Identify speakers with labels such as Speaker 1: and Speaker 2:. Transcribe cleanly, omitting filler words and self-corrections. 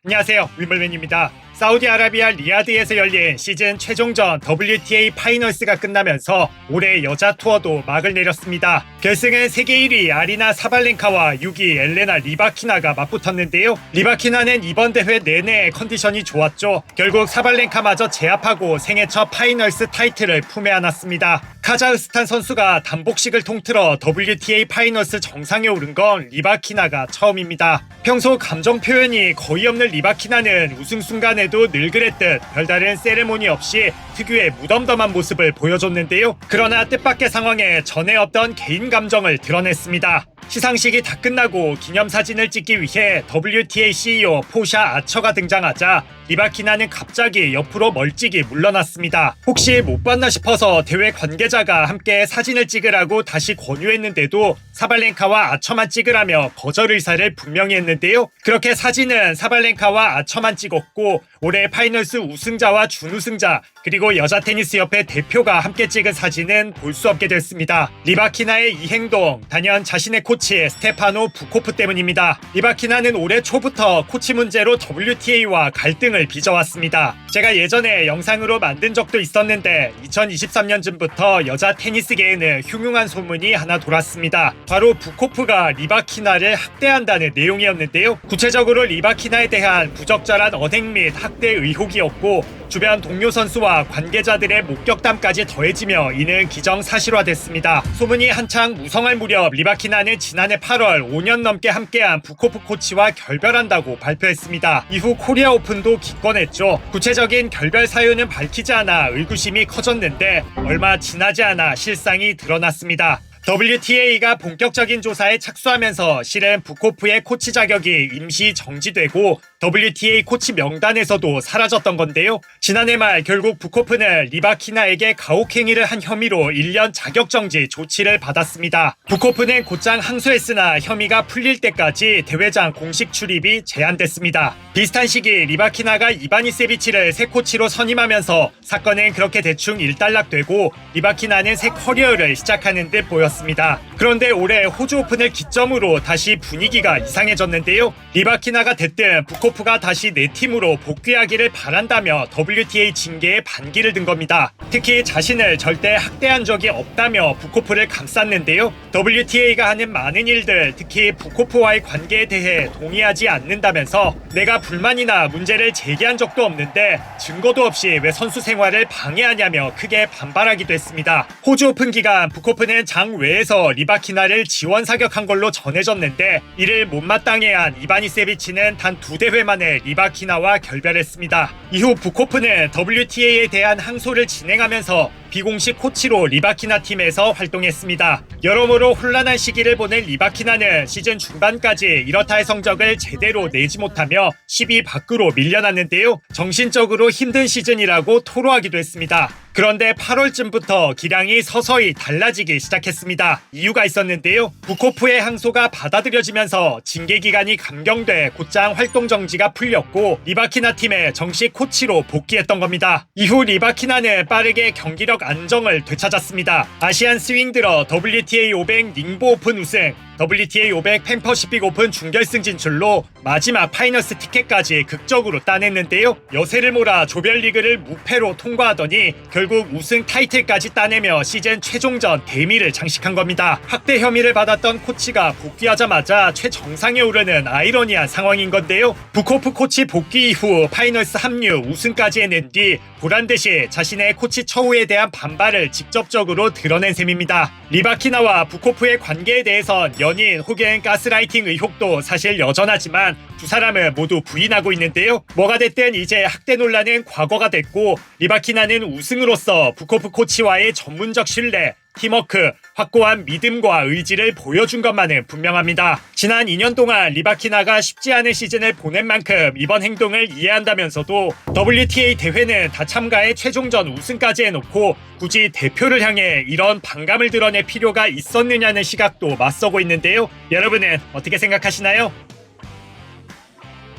Speaker 1: 안녕하세요, 윈블맨입니다. 사우디아라비아 리야드에서 열린 시즌 최종전 WTA 파이널스가 끝나면서 올해 여자 투어도 막을 내렸습니다. 결승은 세계 1위 아리나 사발렌카와 6위 엘레나 리바키나가 맞붙었는데요. 리바키나는 이번 대회 내내 컨디션이 좋았죠. 결국 사발렌카마저 제압하고 생애 첫 파이널스 타이틀을 품에 안았습니다. 카자흐스탄 선수가 단복식을 통틀어 WTA 파이널스 정상에 오른 건 리바키나가 처음입니다. 평소 감정 표현이 거의 없는 리바키나는 우승 순간에도 늘 그랬듯 별다른 세레모니 없이 특유의 무덤덤한 모습을 보여줬는데요. 그러나 뜻밖의 상황에 전에 없던 개인 감정을 드러냈습니다. 시상식이 다 끝나고 기념사진을 찍기 위해 WTA CEO 포샤 아처가 등장하자 리바키나는 갑자기 옆으로 멀찍이 물러났습니다. 혹시 못 봤나 싶어서 대회 관계자가 함께 사진을 찍으라고 다시 권유했는데도 사발렌카와 아처만 찍으라며 거절 의사를 분명히 했는데요. 그렇게 사진은 사발렌카와 아처만 찍었고 올해 파이널스 우승자와 준우승자 그리고 여자 테니스 협회 대표가 함께 찍은 사진은 볼 수 없게 됐습니다. 리바키나의 이 행동 단연 자신의 코치 스테파노 부코프 때문입니다. 리바키나는 올해 초부터 코치 문제로 WTA와 갈등을 빚어왔습니다. 제가 예전에 영상으로 만든 적도 있었는데 2023년쯤부터 여자 테니스계에는 흉흉한 소문이 하나 돌았습니다. 바로 부코프가 리바키나를 학대한다는 내용이었는데요. 구체적으로 리바키나에 대한 부적절한 언행 및 학대 의혹이었고 주변 동료 선수와 관계자들의 목격담까지 더해지며 이는 기정사실화됐습니다. 소문이 한창 무성할 무렵 리바키나는 지난해 8월 5년 넘게 함께한 부코프 코치와 결별한다고 발표했습니다. 이후 코리아 오픈도 기권했죠. 구체적인 결별 사유는 밝히지 않아 의구심이 커졌는데 얼마 지나지 않아 실상이 드러났습니다. WTA가 본격적인 조사에 착수하면서 실은 부코프의 코치 자격이 임시 정지되고 WTA 코치 명단에서도 사라졌던 건데요. 지난해 말 결국 부코프는 리바키나에게 가혹행위를 한 혐의로 1년 자격정지 조치를 받았습니다. 부코프는 곧장 항소했으나 혐의가 풀릴 때까지 대회장 공식 출입이 제한됐습니다. 비슷한 시기 리바키나가 이바니세비치를 새 코치로 선임하면서 사건은 그렇게 대충 일단락되고 리바키나는 새 커리어를 시작하는 듯 보였습니다. 그런데 올해 호주 오픈을 기점으로 다시 분위기가 이상해졌는데요. 리바키나가 됐든 부코프가 다시 내 팀으로 복귀하기를 바란다며 WTA 징계에 반기를 든 겁니다. 특히 자신을 절대 학대한 적이 없다며 부코프를 감쌌는데요. WTA가 하는 많은 일들, 특히 부코프와의 관계에 대해 동의하지 않는다면서 내가 불만이나 문제를 제기한 적도 없는데 증거도 없이 왜 선수 생활을 방해하냐며 크게 반발하기도 했습니다. 호주 오픈 기간 부코프는 장 외에서 리바키나를 지원 사격한 걸로 전해졌는데 이를 못마땅해 한 이바니세비치는 단 2대회 만에 리바키나와 결별했습니다. 이후 부코프는 WTA에 대한 항소를 진행하면서 비공식 코치로 리바키나 팀에서 활동했습니다. 여러모로 혼란한 시기를 보낸 리바키나는 시즌 중반까지 이렇다 할 성적을 제대로 내지 못하며 10위 밖으로 밀려났는데요. 정신적으로 힘든 시즌이라고 토로하기도 했습니다. 그런데 8월쯤부터 기량이 서서히 달라지기 시작했습니다. 이유가 있었는데요. 부코프의 항소가 받아들여지면서 징계 기간이 감경돼 곧장 활동 정지가 풀렸고 리바키나 팀의 정식 코치로 복귀했던 겁니다. 이후 리바키나는 빠르게 경기력 안정을 되찾았습니다. 아시안 스윙 들어 WTA 500 닝보 오픈 우승, WTA 500 펜퍼시픽 오픈 준결승 진출로 마지막 파이널스 티켓까지 극적으로 따냈는데요. 여세를 몰아 조별리그를 무패로 통과하더니 결국 우승 타이틀까지 따내며 시즌 최종전 대미를 장식한 겁니다. 학대 혐의를 받았던 코치가 복귀하자마자 최정상에 오르는 아이러니한 상황인 건데요. 부코프 코치 복귀 이후 파이널스 합류 우승까지 해낸 뒤 보란듯이 자신의 코치 처우에 대한 반발을 직접적으로 드러낸 셈입니다. 리바키나와 부코프의 관계에 대해선 연인 혹은 가스라이팅 의혹도 사실 여전하지만 두 사람은 모두 부인하고 있는데요. 뭐가 됐든 이제 학대 논란은 과거가 됐고 리바키나는 우승으로서 부코프 코치와의 전문적 신뢰, 팀워크, 확고한 믿음과 의지를 보여준 것만은 분명합니다. 지난 2년 동안 리바키나가 쉽지 않은 시즌을 보낸 만큼 이번 행동을 이해한다면서도 WTA 대회는 다 참가해 최종전 우승까지 해놓고 굳이 대표를 향해 이런 반감을 드러낼 필요가 있었느냐는 시각도 맞서고 있는데요. 여러분은 어떻게 생각하시나요?